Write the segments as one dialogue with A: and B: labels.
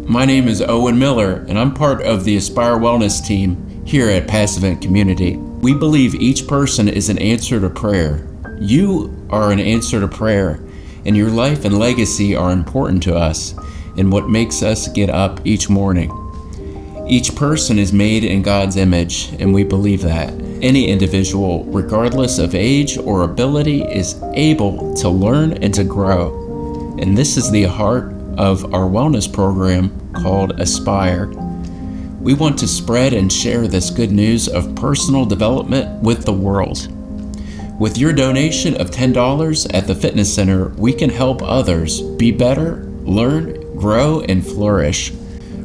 A: My name is Owen Miller, and I'm part of the Aspire Wellness team here at Passivant Community. We believe each person is an answer to prayer. You are an answer to prayer, and your life and legacy are important to us and what makes us get up each morning. Each person is made in God's image, and we believe that. Any individual, regardless of age or ability, is able to learn and to grow. And this is the heart of our wellness program called Aspire. We want to spread and share this good news of personal development with the world. With your donation of $10 at the fitness center, we can help others be better, learn, grow, and flourish.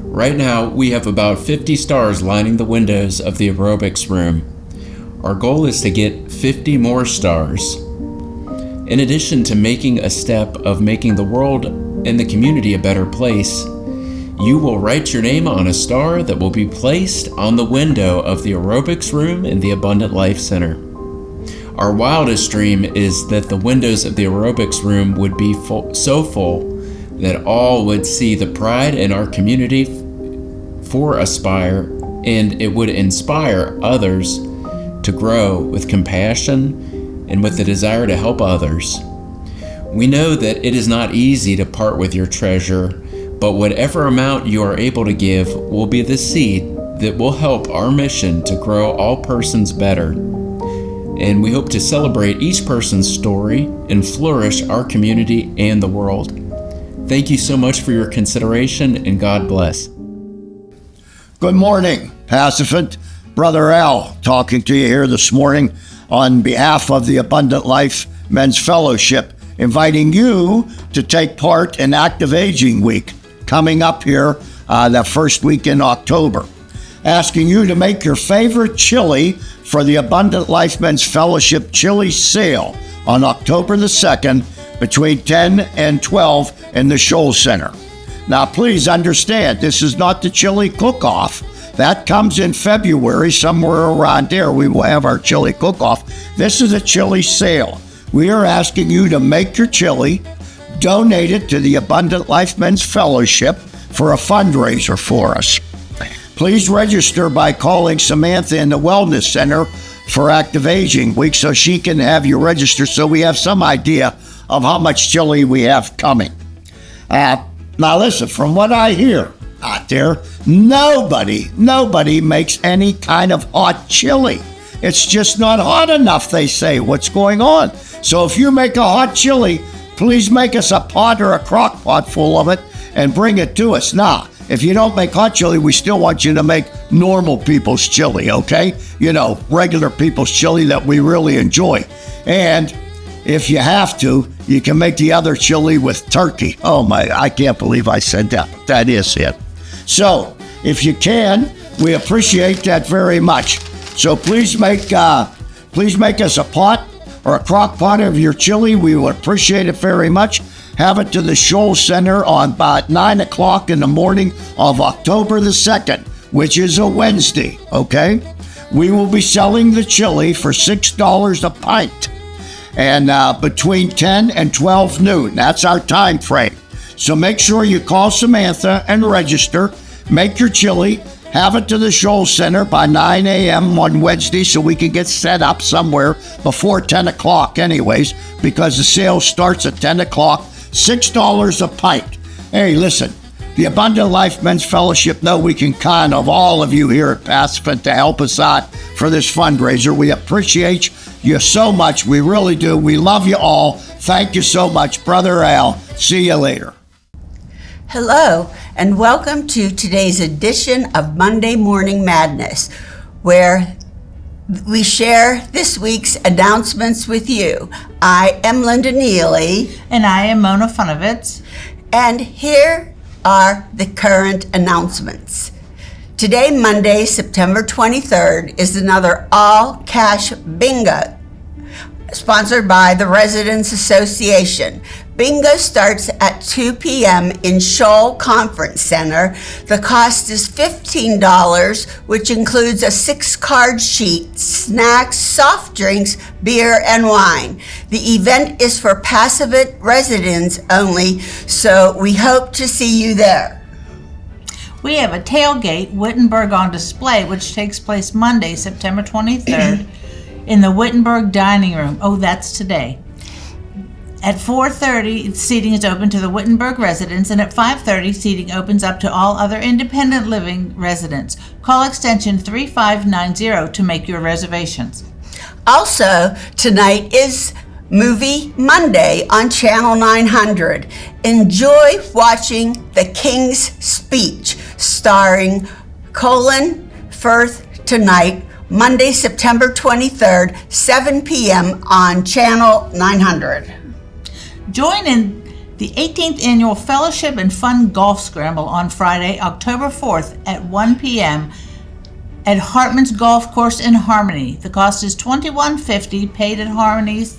A: Right now, we have about 50 stars lining the windows of the aerobics room. Our goal is to get 50 more stars. In addition to making a step of making the world and the community a better place, you will write your name on a star that will be placed on the window of the aerobics room in the Abundant Life Center. Our wildest dream is that the windows of the aerobics room would be so full that all would see the pride in our community for Aspire, and it would inspire others to grow with compassion and with the desire to help others. We know that it is not easy to part with your treasure, but whatever amount you are able to give will be the seed that will help our mission to grow all persons better. And we hope to celebrate each person's story and flourish our community and the world. Thank you so much for your consideration, and God bless.
B: Good morning, Passivant. Brother Al talking to you here this morning on behalf of the Abundant Life Men's Fellowship, inviting you to take part in Active Aging Week coming up here that first week in October. Asking you to make your favorite chili for the Abundant Life Men's Fellowship chili sale on October the 2nd between 10 and 12 in the Shoal Center. Now please understand, this is not the chili cook-off. That comes in February, somewhere around there we will have our chili cook-off. This is a chili sale. We are asking you to make your chili, donate it to the Abundant Life Men's Fellowship for a fundraiser for us. Please register by calling Samantha in the Wellness Center for Active Aging Week so she can have you register so we have some idea of how much chili we have coming. Now listen, from what I hear out there, nobody makes any kind of hot chili. It's just not hot enough, they say. What's going on? So if you make a hot chili, please make us a pot or a crock pot full of it and bring it to us. Now, if you don't make hot chili, we still want you to make normal people's chili, okay? You know, regular people's chili that we really enjoy. And if you have to, you can make the other chili with turkey. Oh my, I can't believe I said that. That is it. So, if you can, we appreciate that very much. So please make us a pot or a crock pot of your chili. We would appreciate it very much. Have it to the Shoal Center on about 9 o'clock in the morning of October the 2nd, which is a Wednesday, okay? We will be selling the chili for $6 a pint. And between 10 and 12 noon, that's our time frame. So make sure you call Samantha and register, make your chili, have it to the Shoal Center by 9 a.m. on Wednesday so we can get set up somewhere before 10 o'clock anyways, because the sale starts at 10 o'clock, $6 a pint. Hey, listen, the Abundant Life Men's Fellowship know we can count on all of you here at Passivant to help us out for this fundraiser. We appreciate you so much. We really do. We love you all. Thank you so much, Brother Al. See you later.
C: Hello, and welcome to today's edition of Monday Morning Madness, where we share this week's announcements with you. I am Linda Neely.
D: And I am Mona Funovitz.
C: And here are the current announcements. Today, Monday, September 23rd, is another all-cash bingo sponsored by the Residents Association. Bingo starts at 2 p.m. in Shoal Conference Center. The cost is $15, which includes a 6-card sheet, snacks, soft drinks, beer, and wine. The event is for Passivant residents only, so we hope to see you there.
D: We have a tailgate, Wittenberg on display, which takes place Monday, September 23rd, in the Wittenberg Dining Room. Oh, that's today. At 4:30, seating is open to the Wittenberg residents, and at 5:30, seating opens up to all other independent living residents. Call extension 3590 to make your reservations.
C: Also, tonight is Movie Monday on Channel 900. Enjoy watching The King's Speech, starring Colin Firth tonight, Monday, September 23rd, 7 p.m. on Channel 900.
D: Join in the 18th Annual Fellowship and Fun Golf Scramble on Friday, October 4th at 1 p.m. at Hartman's Golf Course in Harmony. The cost is $21.50, paid at Hartman's.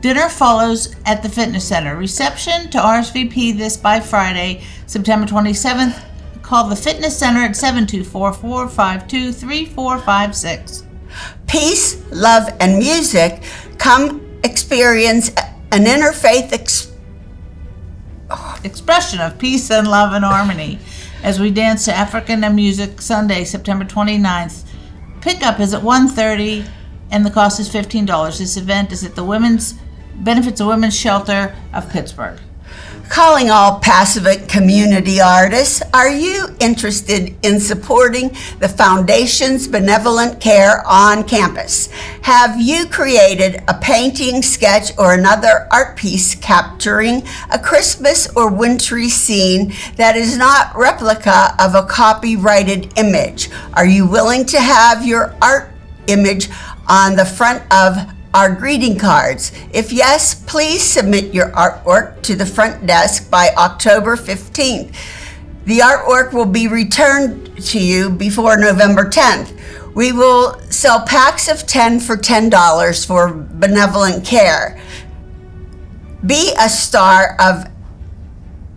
D: Dinner follows at the Fitness Center. Reception to RSVP this by Friday, September 27th. Call the Fitness Center at 724-452-3456.
C: Peace, love, and music. Come experience an interfaith
D: expression of peace and love and harmony as we dance to African music Sunday, September 29th. Pickup is at 1:30 and the cost is $15. This event is at the benefits the Women's Shelter of Pittsburgh.
C: Calling all Passavant community artists, are you interested in supporting the Foundation's benevolent care on campus? Have you created a painting, sketch, or another art piece capturing a Christmas or wintry scene that is not replica of a copyrighted image? Are you willing to have your art image on the front of our greeting cards? If yes, please submit your artwork to the front desk by October 15th. The artwork will be returned to you before November 10th. We will sell packs of 10 for $10 for benevolent care. Be a star of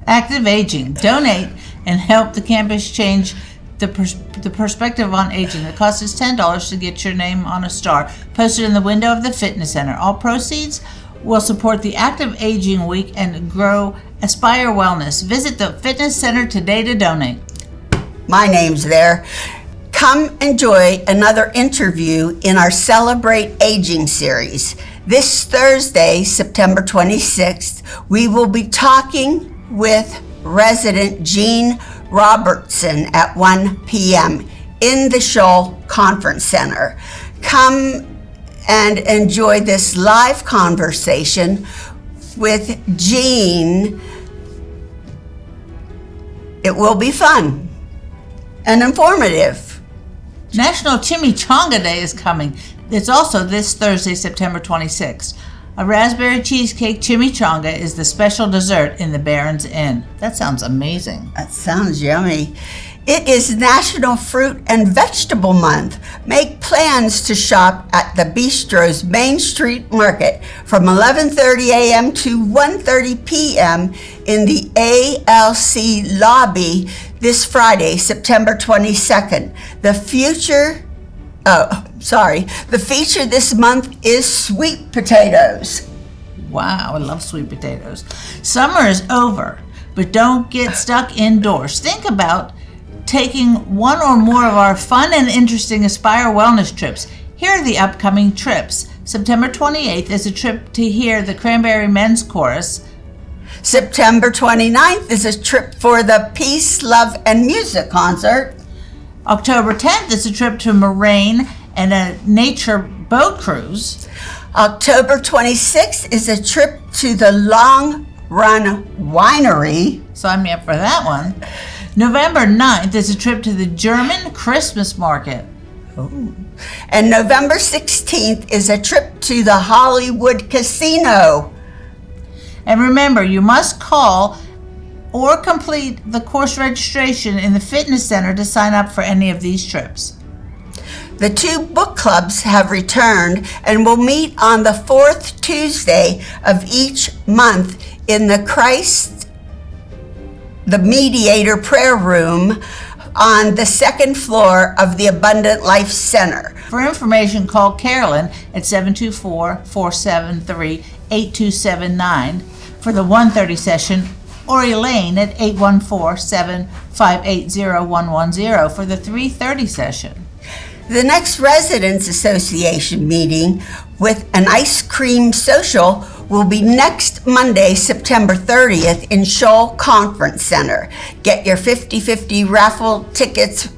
D: Active Aging. Donate and help the campus change the perspective on aging. The cost is $10 to get your name on a star posted in the window of the Fitness Center. All proceeds will support the Active Aging Week and grow Aspire Wellness. Visit the Fitness Center today to donate.
C: My name's there. Come enjoy another interview in our Celebrate Aging series. This Thursday, September 26th, we will be talking with resident Jean Robertson at 1 p.m. in the Scholl Conference Center. Come and enjoy this live conversation with Jean. It will be fun and informative.
D: National Chimichanga Day is coming. It's also this Thursday, September 26th. A raspberry cheesecake chimichanga is the special dessert in the Barron's Inn. That sounds amazing.
C: That sounds yummy. It is National Fruit and Vegetable Month. Make plans to shop at the Bistro's Main Street Market from 11:30 a.m. to 1:30 p.m. in the ALC lobby this Friday, September 22nd. The feature this month is sweet potatoes.
D: Wow, I love sweet potatoes. Summer is over, but don't get stuck indoors. Think about taking one or more of our fun and interesting Aspire Wellness trips. Here are the upcoming trips. September 28th is a trip to hear the Cranberry Men's Chorus.
C: September 29th is a trip for the Peace, Love, and Music concert.
D: October 10th is a trip to Moraine and a nature boat cruise.
C: October 26th is a trip to the Long Run Winery.
D: Sign me up for that one. November 9th is a trip to the German Christmas market.
C: Ooh. And November 16th is a trip to the Hollywood Casino.
D: And remember, you must call or complete the course registration in the Fitness Center to sign up for any of these trips.
C: The two book clubs have returned and will meet on the fourth Tuesday of each month in the Christ the Mediator Prayer Room on the second floor of the Abundant Life Center.
D: For information, call Carolyn at 724-473-8279 for the 1:30 session, or Elaine at 814-7 580-110 for the 3:30 session.
C: The next Residents Association meeting with an ice cream social will be next Monday, September 30th in Shoal Conference Center. Get your 50/50 raffle tickets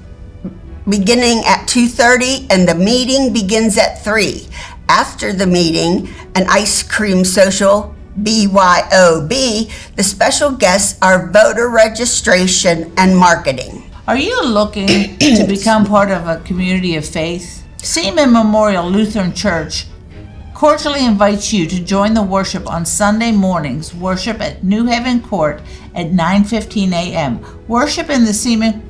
C: beginning at 2:30 and the meeting begins at 3. After the meeting, an ice cream social, BYOB, the special guests are voter registration and marketing.
D: Are you looking to become part of a community of faith? Seaman Memorial Lutheran Church cordially invites you to join the worship on Sunday mornings. Worship at New Haven Court at 9:15 a.m. Worship in the Seaman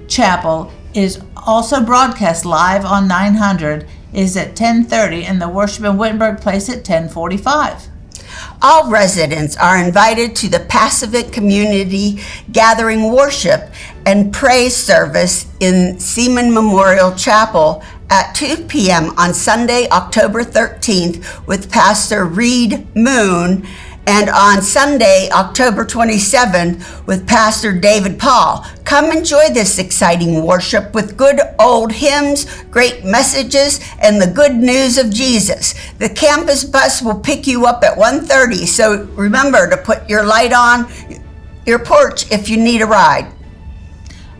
D: Chapel is also broadcast live on 900 is at 10:30 and the worship in Wittenberg Place at 10:45.
C: All residents are invited to the Pacific Community Gathering Worship and Praise Service in Seaman Memorial Chapel at 2 p.m. on Sunday, October 13th with Pastor Reed Moon, and on Sunday, October 27th with Pastor David Paul. Come enjoy this exciting worship with good old hymns, great messages, and the good news of Jesus. The campus bus will pick you up at 1:30, so remember to put your light on your porch if you need a ride.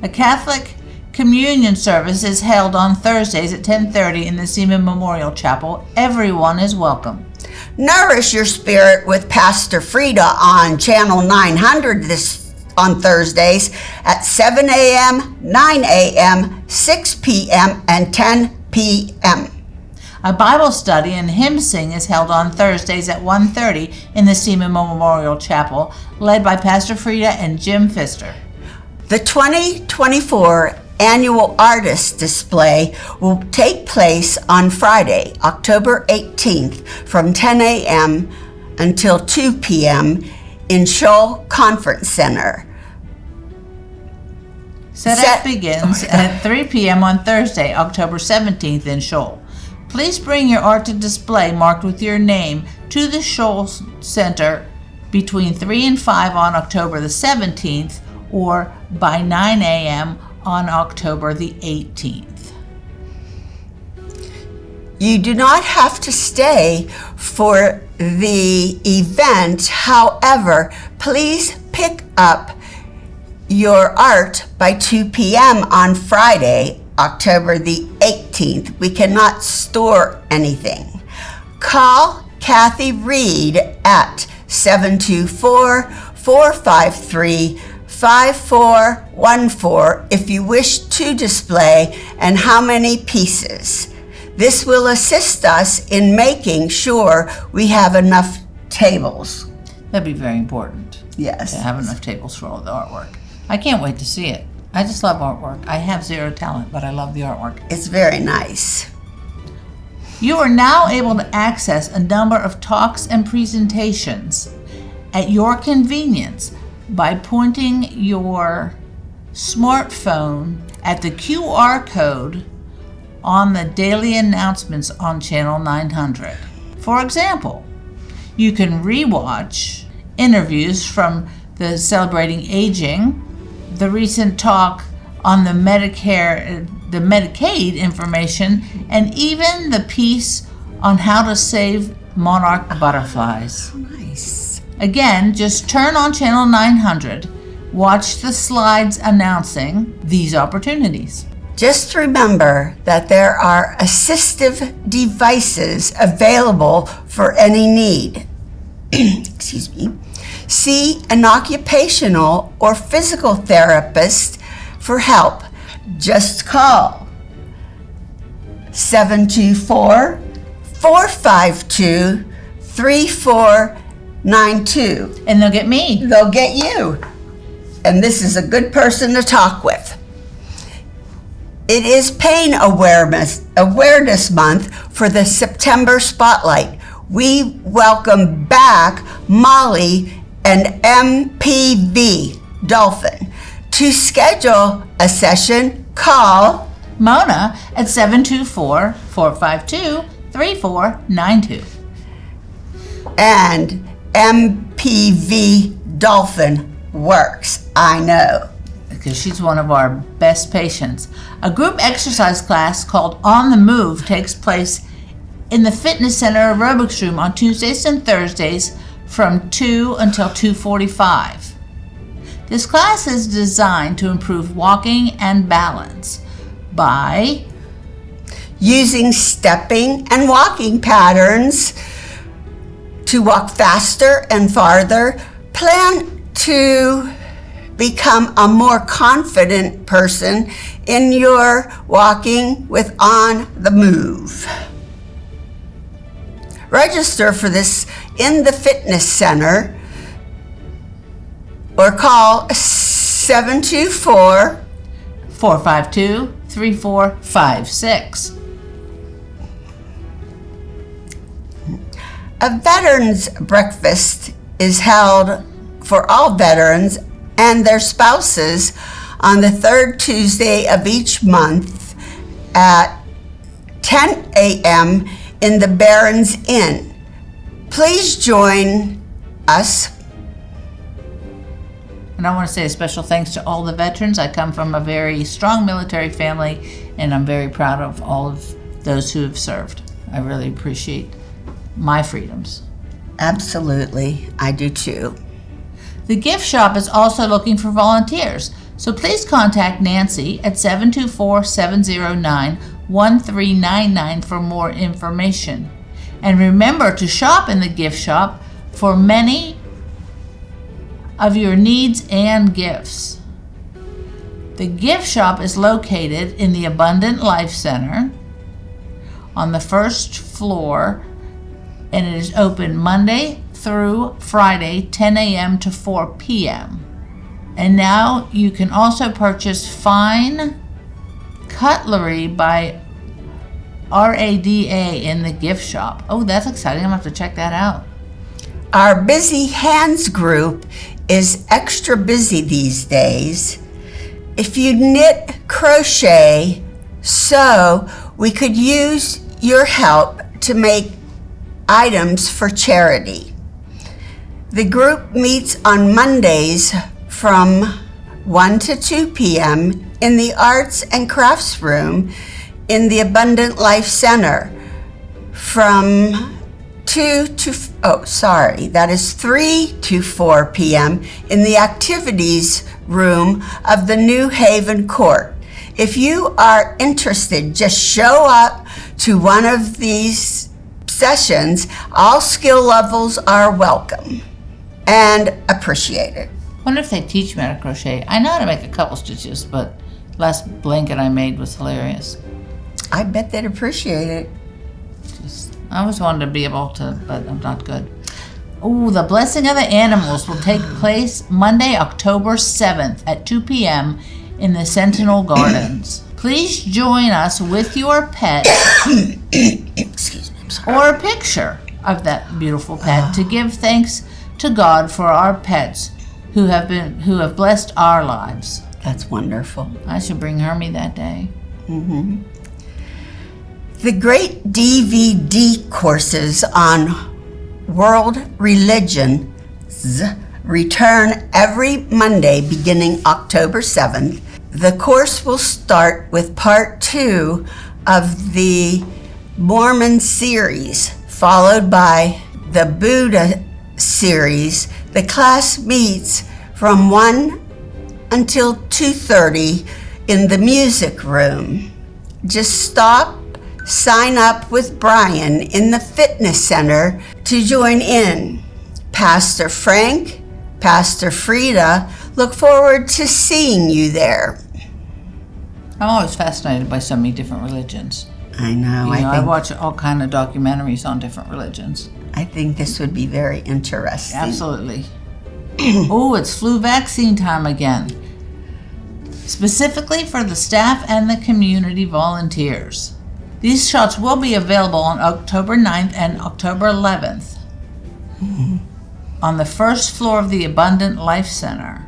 D: A Catholic communion service is held on Thursdays at 10:30 in the Seaman Memorial Chapel. Everyone is welcome.
C: Nourish your spirit with Pastor Frida on Channel 900 on Thursdays at 7 a.m., 9 a.m., 6 p.m., and 10 p.m.
D: A Bible study and hymn sing is held on Thursdays at 1:30 in the Seaman Memorial Chapel, led by Pastor Frida and Jim Pfister.
C: The 2024 annual artist display will take place on Friday, October 18th from 10 a.m. until 2 p.m. in Shoal Conference Center.
D: Setup begins at 3 p.m. on Thursday, October 17th in Shoal. Please bring your art to display marked with your name to the Shoal Center between 3 and 5 on October the 17th or by 9 a.m. on October the 18th.
C: You do not have to stay for the event. However, please pick up your art by 2 p.m. on Friday, October the 18th. We cannot store anything. Call Kathy Reed at 724-453-5414 if you wish to display and how many pieces. This will assist us in making sure we have enough tables.
D: That'd be very important.
C: Yes.
D: To have enough tables for all the artwork. I can't wait to see it. I just love artwork. I have zero talent, but I love the artwork.
C: It's very nice.
D: You are now able to access a number of talks and presentations at your convenience by pointing your smartphone at the QR code on the daily announcements on Channel 900. For example, you can rewatch interviews from the Celebrating Aging, the recent talk on the Medicaid information, and even the piece on how to save monarch butterflies.
C: Nice.
D: Again, just turn on Channel 900, watch the slides announcing these opportunities.
C: Just remember that there are assistive devices available for any need. Excuse me. See an occupational or physical therapist for help. Just call 724-452-3492.
D: And they'll get me.
C: They'll get you. And this is a good person to talk with. It is Pain Awareness Month for the September Spotlight. We welcome back Molly and MPV Dolphin. To schedule a session, call
D: Mona at 724-452-3492.
C: and MPV Dolphin works, I know.
D: because she's one of our best patients. A group exercise class called On the Move takes place in the Fitness Center aerobics room on Tuesdays and Thursdays from 2 until 2:45. This class is designed to improve walking and balance by
C: using stepping and walking patterns to walk faster and farther. Plan to become a more confident person in your walking with On the Move. Register for this in the Fitness Center or call 724
D: 452-3456.
C: A veterans breakfast is held for all veterans and their spouses on the third Tuesday of each month at 10 a.m. in the Barron's Inn. Please join us.
D: And I want to say a special thanks to all the veterans. I come from a very strong military family, and I'm very proud of all of those who have served. I really appreciate my freedoms.
C: Absolutely, I do too.
D: The gift shop is also looking for volunteers, so please contact Nancy at 724-709-1399 for more information. And remember to shop in the gift shop for many of your needs and gifts. The gift shop is located in the Abundant Life Center on the first floor, and it is open Monday through Friday, 10 a.m. to 4 p.m. And now you can also purchase fine cutlery by RADA in the gift shop. Oh, that's exciting. I'm going to have to check that out.
C: Our Busy Hands group is extra busy these days. If you knit, crochet, sew, we could use your help to make items for charity. The group meets on Mondays from 1 to 2 p.m. in the Arts and Crafts Room in the Abundant Life Center from 3 to 4 p.m. in the Activities Room of the New Haven Court. If you are interested, just show up to one of these sessions. All skill levels are welcome and appreciated.
D: I wonder if they teach me how to crochet. I know how to make a couple stitches, but last blanket I made was hilarious.
C: I bet they'd appreciate it.
D: I always wanted to be able to, but I'm not good. Oh, the Blessing of the Animals will take place Monday, October 7th at 2 p.m. in the Sentinel Gardens. Please join us with your pet
C: Excuse me, I'm sorry.
D: or a picture of that beautiful pet to give thanks to God for our pets who have blessed our lives.
C: That's wonderful.
D: I should bring Hermie that day.
C: The great DVD courses on world religions return every Monday beginning October 7th. The course will start with part 2 of the Mormon series, followed by the Buddha series. The class meets from 1 until 2:30 in the music room. Just stop, sign up with Brian in the Fitness Center to join in. Pastor Frank, Pastor Frida, look forward to seeing you there.
D: I'm always fascinated by so many different religions.
C: I know.
D: I watch all kind of documentaries on different religions.
C: I think this would be very interesting.
D: Absolutely. Oh, it's flu vaccine time again. Specifically for the staff and the community volunteers. These shots will be available on October 9th and October 11th on the first floor of the Abundant Life Center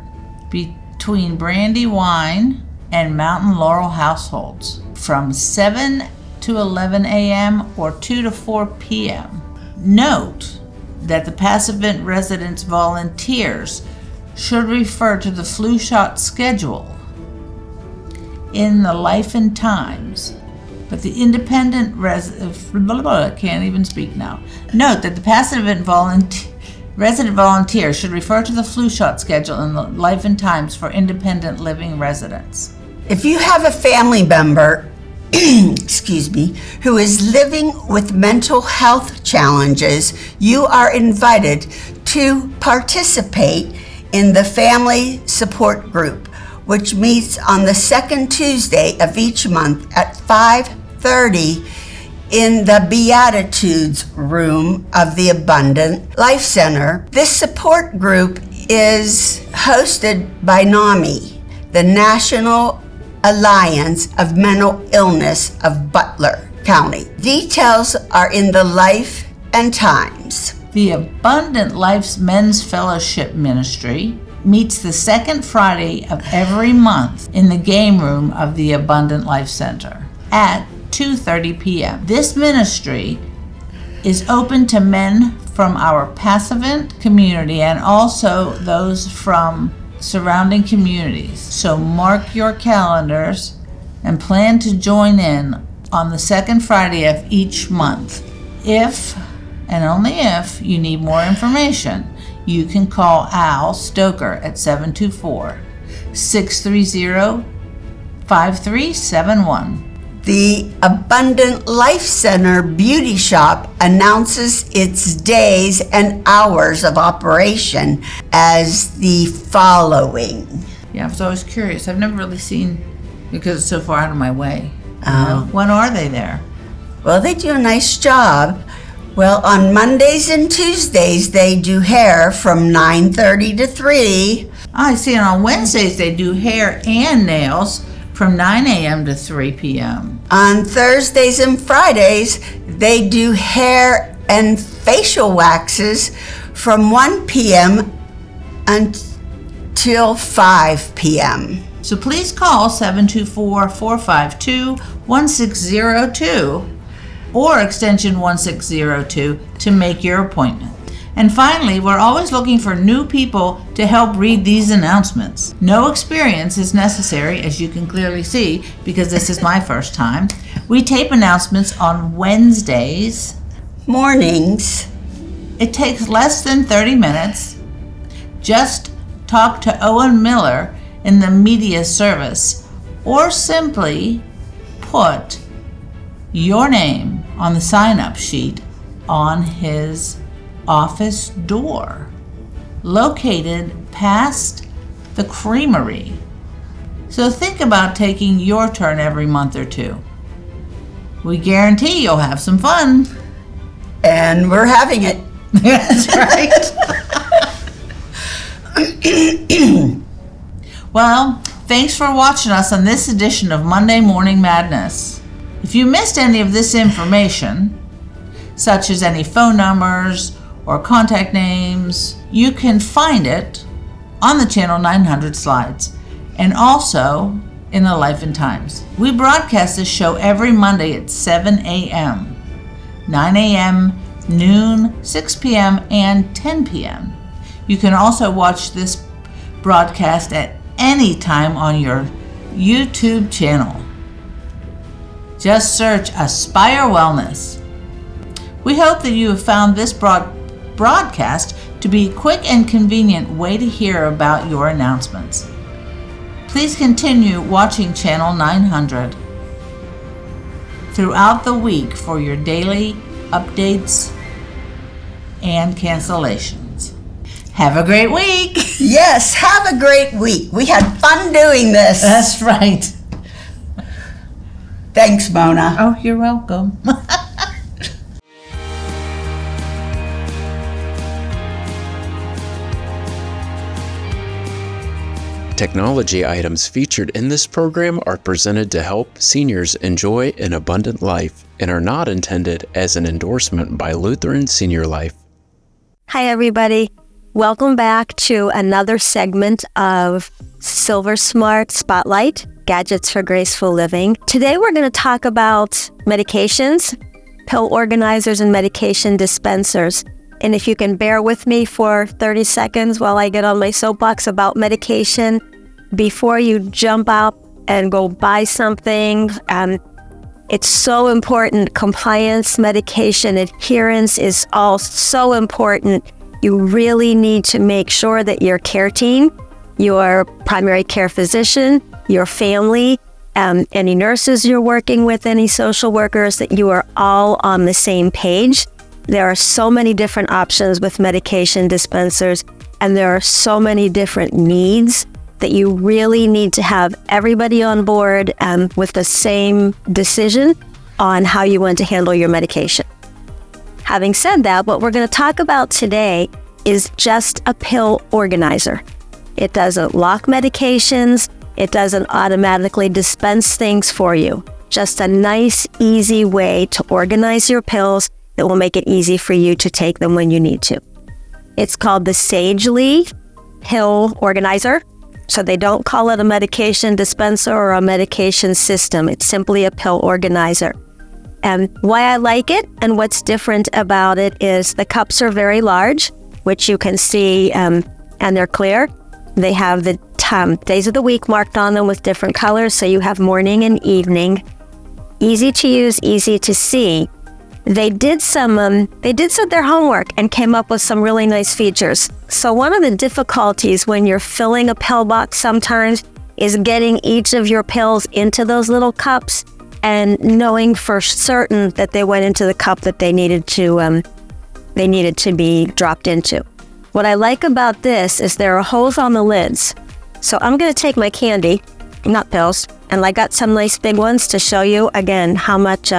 D: between Brandywine and Mountain Laurel households from 7 to 11 a.m. or 2 to 4 p.m. Note that the Passavant residence volunteers should refer to the flu shot schedule in the Life and Times. But the independent can't even speak now. Note that the passive resident volunteer should refer to the flu shot schedule in the Life and Times for independent living residents.
C: If you have a family member, who is living with mental health challenges, you are invited to participate in the Family Support Group, which meets on the second Tuesday of each month at 5:30 in the Beatitudes Room of the Abundant Life Center. This support group is hosted by NAMI, the National Alliance of Mental Illness of Butler County. Details are in the Life and Times.
D: The Abundant Life's Men's Fellowship Ministry meets the second Friday of every month in the game room of the Abundant Life Center at 2:30 p.m. This ministry is open to men from our Passavant community and also those from surrounding communities. So mark your calendars and plan to join in on the second Friday of each month. If, and only if, you need more information, you can call Al Stoker at 724-630-5371.
C: The Abundant Life Center Beauty Shop announces its days and hours of operation as the following.
D: Yeah, I was always curious. I've never really seen, because it's so far out of my way.
C: Oh.
D: When are they there?
C: Well, they do a nice job. Well, on Mondays and Tuesdays, they do hair from 9:30 to 3.
D: I see, and on Wednesdays they do hair and nails from 9 a.m. to 3 p.m.
C: On Thursdays and Fridays, they do hair and facial waxes from 1 p.m. until 5 p.m.
D: So please call 724-452-1602 or extension 1602 to make your appointment. And finally, we're always looking for new people to help read these announcements. No experience is necessary, as you can clearly see, because this is my first time. We tape announcements on Wednesdays
C: Mornings.
D: It takes less than 30 minutes. Just talk to Owen Miller in the media service, or simply put your name on the sign-up sheet on his office door, located past the creamery. So think about taking your turn every month or two. We guarantee you'll have some fun.
C: And we're having it.
D: That's right. Well, thanks for watching us on this edition of Monday Morning Madness. If you missed any of this information, such as any phone numbers or contact names, you can find it on the Channel 900 slides and also in the Life and Times. We broadcast this show every Monday at 7 a.m., 9 a.m., noon, 6 p.m., and 10 p.m. You can also watch this broadcast at any time on your YouTube channel. Just search Aspire Wellness. We hope that you have found this broadcast to be a quick and convenient way to hear about your announcements. Please continue watching Channel 900 throughout the week for your daily updates and cancellations. Have a great week.
C: Yes, have a great week. We had fun doing this.
D: That's right.
C: Thanks, Mona.
D: Oh, you're welcome.
A: Technology items featured in this program are presented to help seniors enjoy an abundant life and are not intended as an endorsement by Lutheran Senior Life.
E: Hi, everybody. Welcome back to another segment of Silver Smart Spotlight, Gadgets for Graceful Living. Today, we're going to talk about medications, pill organizers, and medication dispensers. And if you can bear with me for 30 seconds while I get on my soapbox about medication, before you jump up and go buy something, it's so important. Compliance, medication, adherence is all so important. You really need to make sure that your care team, your primary care physician, your family, any nurses you're working with, any social workers, that you are all on the same page. There are so many different options with medication dispensers, and there are so many different needs that you really need to have everybody on board with the same decision on how you want to handle your medication. Having said that, what we're going to talk about today is just a pill organizer. It doesn't lock medications. It doesn't automatically dispense things for you. Just a nice, easy way to organize your pills that will make it easy for you to take them when you need to. It's called the Sagely Pill Organizer. So they don't call it a medication dispenser or a medication system. It's simply a pill organizer. And why I like it and what's different about it is the cups are very large, which you can see, and they're clear. They have the days of the week marked on them with different colors, so you have morning and evening. Easy to use, easy to see. They did their homework and came up with some really nice features. So one of the difficulties when you're filling a pill box sometimes is getting each of your pills into those little cups and knowing for certain that they went into the cup that they needed to be dropped into. What I like about this is there are holes on the lids. So I'm going to take my candy, not pills, and I got some nice big ones to show you again how much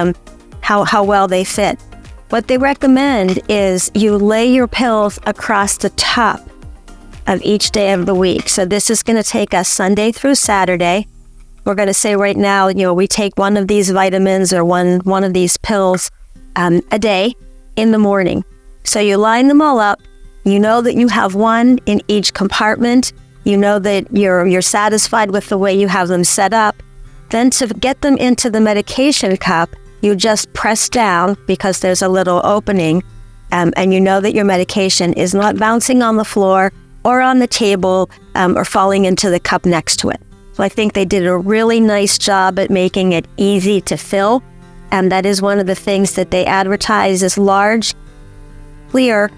E: how well they fit. What they recommend is you lay your pills across the top of each day of the week. So this is going to take us Sunday through Saturday. We're going to say right now, we take one of these vitamins or one of these pills a day in the morning. So you line them all up. You know that you have one in each compartment. You know that you're satisfied with the way you have them set up. Then to get them into the medication cup, you just press down because there's a little opening, and you know that your medication is not bouncing on the floor or on the table or falling into the cup next to it. So I think they did a really nice job at making it easy to fill, and that is one of the things that they advertise as large, clear,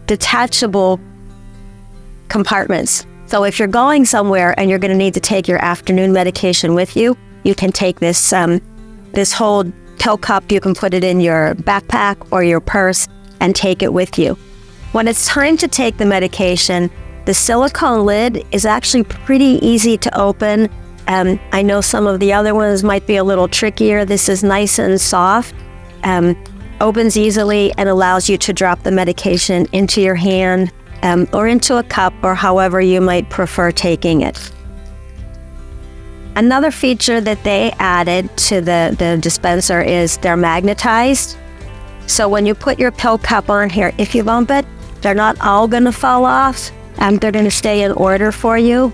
E: detachable compartments. So if you're going somewhere and you're going to need to take your afternoon medication with you, you can take this whole pill cup, you can put it in your backpack or your purse and take it with you. When it's time to take the medication, the silicone lid is actually pretty easy to open. I know some of the other ones might be a little trickier. This is nice and soft, opens easily and allows you to drop the medication into your hand or into a cup or however you might prefer taking it. Another feature that they added to the dispenser is they're magnetized. So when you put your pill cup on here, if you bump it, they're not all going to fall off. They're going to stay in order for you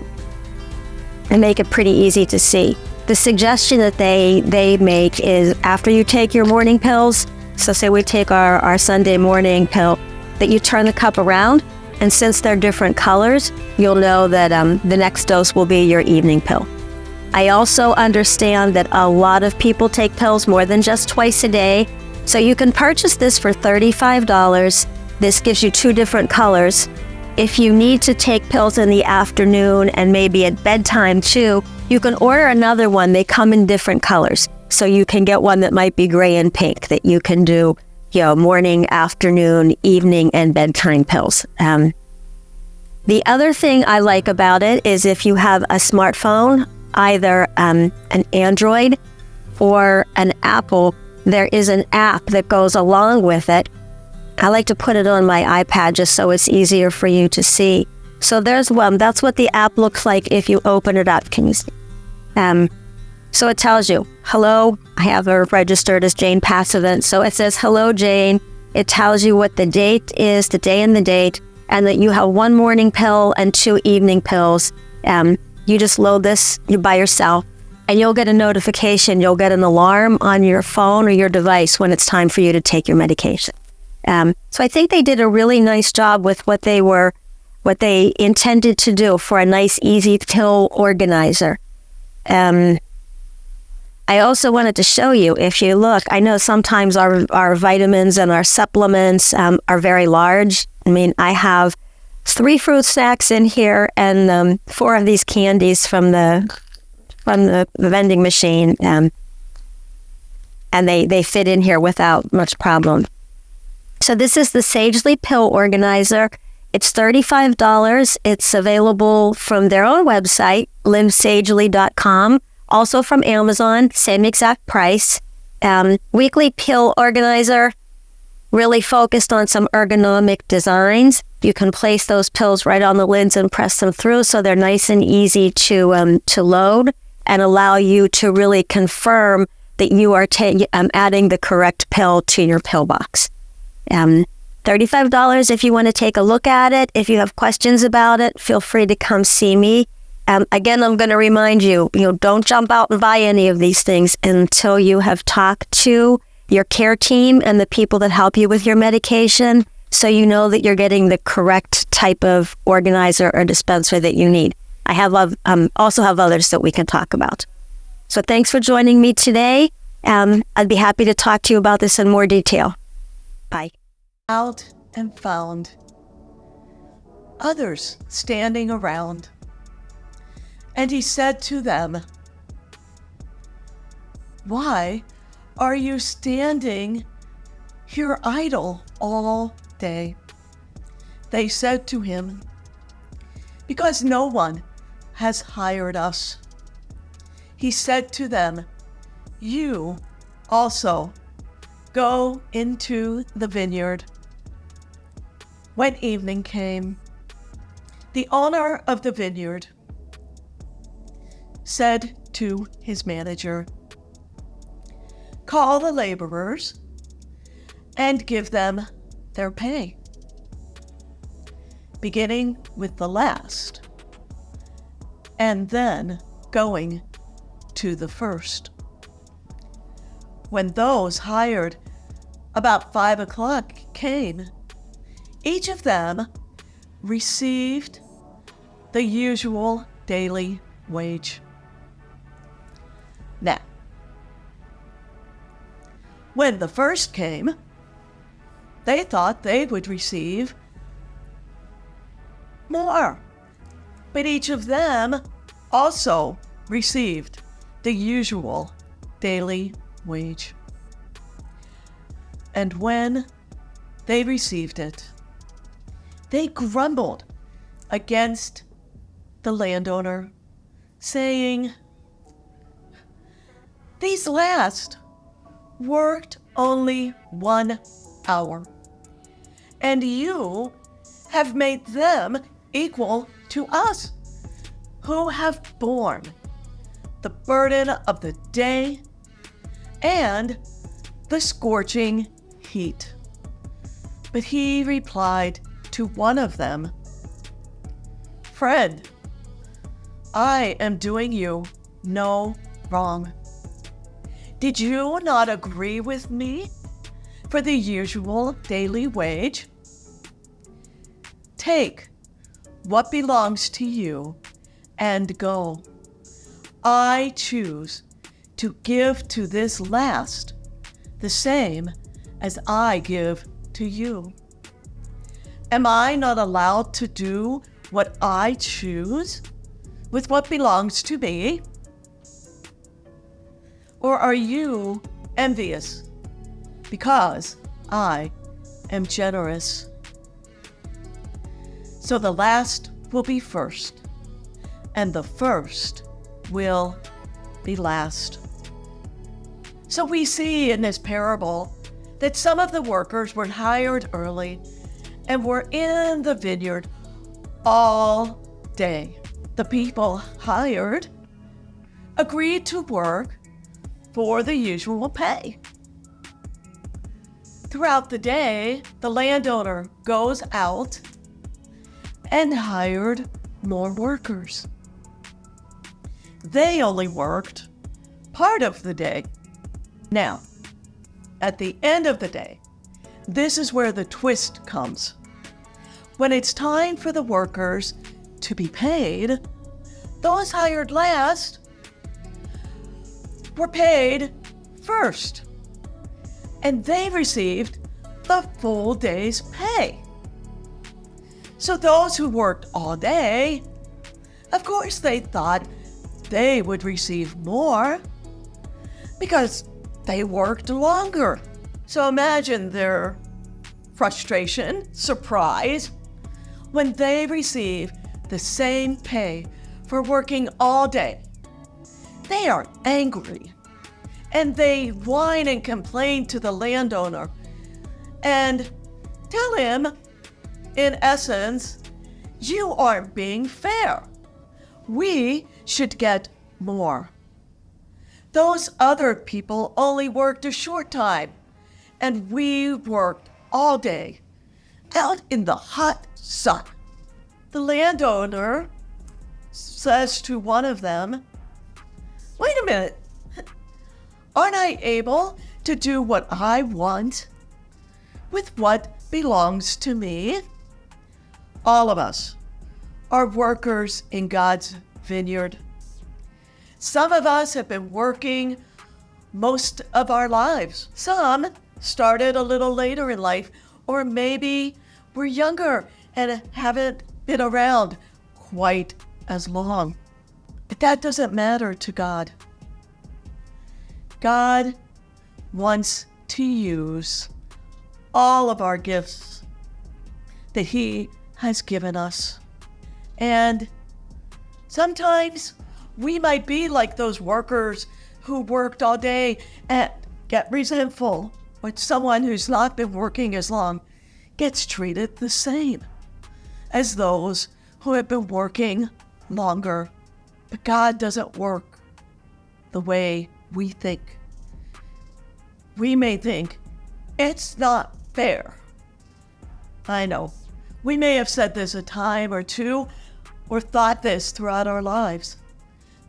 E: and make it pretty easy to see. The suggestion that they make is after you take your morning pills, so say we take our Sunday morning pill, that you turn the cup around, and since they're different colors, you'll know that the next dose will be your evening pill. I also understand that a lot of people take pills more than just twice a day, so you can purchase this for $35. This gives you 2 different colors. If you need to take pills in the afternoon and maybe at bedtime too, you can order another one. They come in different colors, so you can get one that might be gray and pink that you can do, morning, afternoon, evening, and bedtime pills. The other thing I like about it is if you have a smartphone, either an Android or an Apple, there is an app that goes along with it. I like to put it on my iPad just so it's easier for you to see. So there's one. That's what the app looks like if you open it up. Can you see? So it tells you, hello, I have her registered as Jane Passavant. So it says, hello, Jane. It tells you what the date is, the day and the date, and that you have 1 morning pill and 2 evening pills. You just load this by yourself, and you'll get a notification. You'll get an alarm on your phone or your device when it's time for you to take your medication. So I think they did a really nice job with what they intended to do for a nice, easy pill organizer. I also wanted to show you, if you look, I know sometimes our vitamins and our supplements are very large. I mean, I have 3 fruit snacks in here and 4 of these candies from the vending machine, and they fit in here without much problem. So this is the Sagely Pill Organizer. It's $35. It's available from their own website, livesagely.com. Also from Amazon, same exact price. Weekly Pill Organizer, really focused on some ergonomic designs. You can place those pills right on the lids and press them through, so they're nice and easy to load and allow you to really confirm that you are adding the correct pill to your pill box. $35 if you want to take a look at it. If you have questions about it, feel free to come see me. Again, I'm going to remind you, don't jump out and buy any of these things until you have talked to your care team and the people that help you with your medication, so you know that you're getting the correct type of organizer or dispenser that you need. I also have others that we can talk about. So thanks for joining me today. I'd be happy to talk to you about this in more detail. Bye.
F: Out and found others standing around. And he said to them, "Why are you standing here idle all day?" They said to him, "Because no one has hired us." He said to them, "You also go into the vineyard." When evening came, the owner of the vineyard said to his manager, "Call the laborers and give them their pay, beginning with the last, and then going to the first." When those hired about 5 o'clock came, each of them received the usual daily wage. Now, when the first came, they thought they would receive more, but each of them also received the usual daily wage. And when they received it, they grumbled against the landowner, saying, "These last worked only 1 hour, and you have made them equal to us, who have borne the burden of the day and the scorching heat." But he replied to one of them, "Friend, I am doing you no wrong. Did you not agree with me for the usual daily wage? Take what belongs to you and go. I choose to give to this last the same as I give to you. Am I not allowed to do what I choose with what belongs to me? Or are you envious because I am generous?" So the last will be first, and the first will be last. So we see in this parable that some of the workers were hired early and were in the vineyard all day. The people hired agreed to work for the usual pay. Throughout the day, the landowner goes out and hired more workers. They only worked part of the day. Now, at the end of the day, this is where the twist comes. When it's time for the workers to be paid, those hired last were paid first, and they received the full day's pay. So those who worked all day, of course they thought they would receive more because they worked longer. So imagine their frustration, surprise, when they receive the same pay for working all day. They are angry, and they whine and complain to the landowner and tell him, in essence, you aren't being fair. We should get more. Those other people only worked a short time, and we worked all day out in the hot sun. The landowner says to one of them, "Wait a minute, aren't I able to do what I want with what belongs to me?" All of us are workers in God's vineyard. Some of us have been working most of our lives. Some started a little later in life, or maybe we're younger and haven't been around quite as long. But that doesn't matter to God. God wants to use all of our gifts that He has given us. And sometimes we might be like those workers who worked all day and get resentful when someone who's not been working as long gets treated the same as those who have been working longer. But God doesn't work the way we think. We may think it's not fair. I know. We may have said this a time or two or thought this throughout our lives.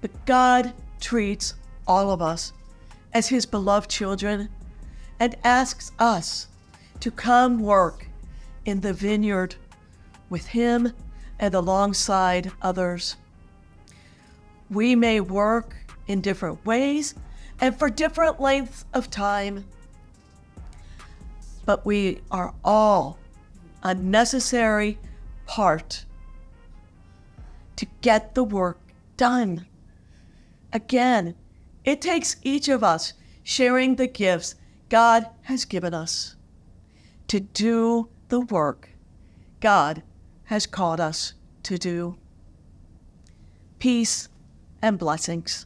F: But God treats all of us as His beloved children and asks us to come work in the vineyard with Him and alongside others. We may work in different ways and for different lengths of time, but we are all a necessary part to get the work done. Again, it takes each of us sharing the gifts God has given us to do the work God has called us to do. Peace and blessings.